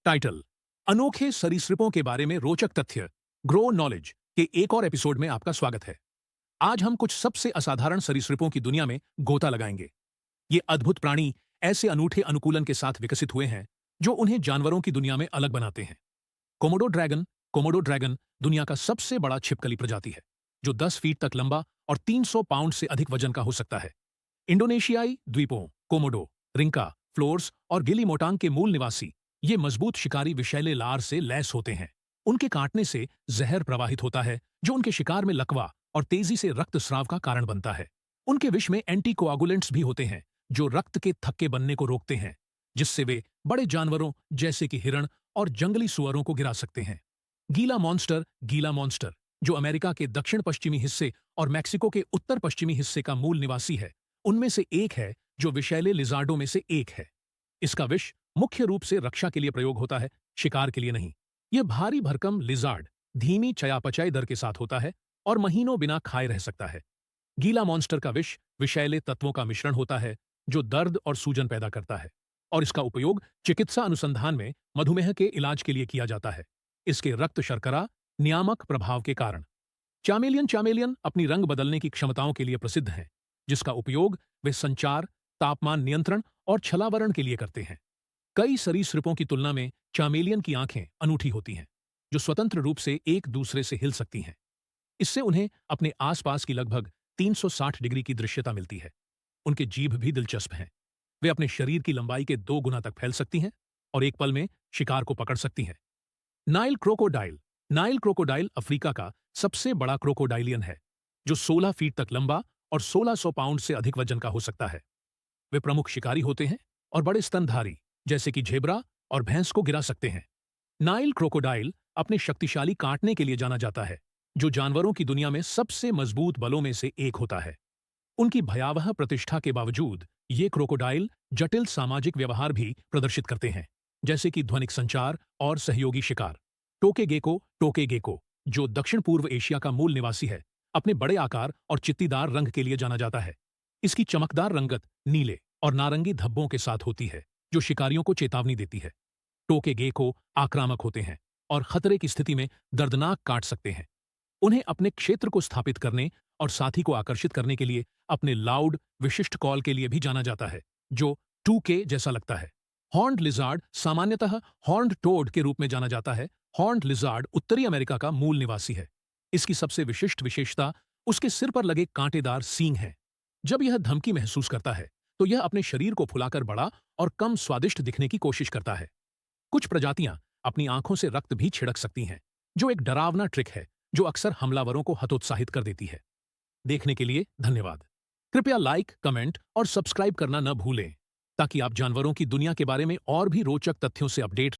Title: अनोखे सरीसृपों के बारे में रोचक तथ्य, ग्रो नॉलेज के एक और एपिसोड में आपका स्वागत है। आज हम कुछ सबसे असाधारण सरीसृपों की दुनिया में गोता लगाएंगे। ये अद्भुत प्राणी ऐसे अनूठे अनुकूलन के साथ विकसित हुए हैं जो उन्हें जानवरों की दुनिया में अलग बनाते हैं। कोमोडो ड्रैगन दुनिया का सबसे बड़ा छिपकली प्रजाति है, जो 10 फीट तक लंबा और 300 पाउंड से अधिक वजन का हो सकता है। इंडोनेशियाई द्वीपों कोमोडो, रिंका, फ्लोर्स और गिलीमोटांग के मूल निवासी ये मजबूत शिकारी विषैले लार से लैस होते हैं। उनके काटने से जहर प्रवाहित होता है, जो उनके शिकार में लकवा और तेजी से रक्तस्राव का कारण बनता है। उनके विष में एंटीकोआगुलेंट्स भी होते हैं, जो रक्त के थक्के बनने को रोकते हैं, जिससे वे बड़े जानवरों जैसे कि हिरण और जंगली सुअरों को गिरा सकते हैं। गीला मॉन्स्टर, जो अमेरिका के दक्षिण पश्चिमी हिस्से और मेक्सिको के उत्तर पश्चिमी हिस्से का मूल निवासी है, उनमें से एक है, जो विषैले लिजार्डों में से एक है। इसका विष मुख्य रूप से रक्षा के लिए प्रयोग होता है, शिकार के लिए नहीं। यह भारी भरकम लिजार्ड धीमी चयापचय दर के साथ होता है और महीनों बिना खाए रह सकता है। गीला मॉन्स्टर का विष विषैले तत्वों का मिश्रण होता है, जो दर्द और सूजन पैदा करता है, और इसका उपयोग चिकित्सा अनुसंधान में मधुमेह के इलाज के लिए किया जाता है, इसके रक्त शर्करा नियामक प्रभाव के कारण। चामेलियन अपनी रंग बदलने की क्षमताओं के लिए प्रसिद्ध हैं, जिसका उपयोग वे संचार, तापमान नियंत्रण और छलावरण के लिए करते हैं। कई सरीसृपों की तुलना में चामेलियन की आंखें अनूठी होती हैं, जो स्वतंत्र रूप से एक दूसरे से हिल सकती हैं। इससे उन्हें अपने आसपास की लगभग 360 डिग्री की दृश्यता मिलती है। उनके जीभ भी दिलचस्प हैं। वे अपने शरीर की लंबाई के 2 गुना तक फैल सकती हैं और एक पल में शिकार को पकड़ सकती हैं। नाइल क्रोकोडाइल अफ्रीका का सबसे बड़ा क्रोकोडाइलियन है, जो 16 फीट तक लंबा और 1600 पाउंड से अधिक वजन का हो सकता है। वे प्रमुख शिकारी होते हैं और बड़े स्तनधारी जैसे कि झेब्रा और भैंस को गिरा सकते हैं। नाइल क्रोकोडाइल अपने शक्तिशाली काटने के लिए जाना जाता है, जो जानवरों की दुनिया में सबसे मजबूत बलों में से एक होता है। उनकी भयावह प्रतिष्ठा के बावजूद ये क्रोकोडाइल जटिल सामाजिक व्यवहार भी प्रदर्शित करते हैं, जैसे कि ध्वनिक संचार और सहयोगी शिकार। टोकेगेको, जो दक्षिण पूर्व एशिया का मूल निवासी है, अपने बड़े आकार और चित्तीदार रंग के लिए जाना जाता है। इसकी चमकदार रंगत नीले और नारंगी धब्बों के साथ होती है, जो शिकारियों को चेतावनी देती है। टोकेगेको आक्रामक होते हैं और खतरे की स्थिति में दर्दनाक काट सकते हैं। उन्हें अपने क्षेत्र को स्थापित करने और साथी को आकर्षित करने के लिए अपने लाउड विशिष्ट कॉल के लिए भी जाना जाता है, जो 2K जैसा लगता है। हॉर्न्ड लिजार्ड, सामान्यतः हॉर्न्ड टोड के रूप में जाना जाता है। हॉर्न्ड लिजार्ड उत्तरी अमेरिका का मूल निवासी है। इसकी सबसे विशिष्ट विशेषता उसके सिर पर लगे कांटेदार सींग हैं। जब यह धमकी महसूस करता है, तो यह अपने शरीर को फुलाकर बड़ा और कम स्वादिष्ट दिखने की कोशिश करता है। कुछ प्रजातियां अपनी आंखों से रक्त भी छिड़क सकती हैं, जो एक डरावना ट्रिक है जो अक्सर हमलावरों को हतोत्साहित कर देती है। देखने के लिए धन्यवाद। कृपया लाइक, कमेंट और सब्सक्राइब करना न भूलें, ताकि आप जानवरों की दुनिया के बारे में और भी रोचक तथ्यों से अपडेट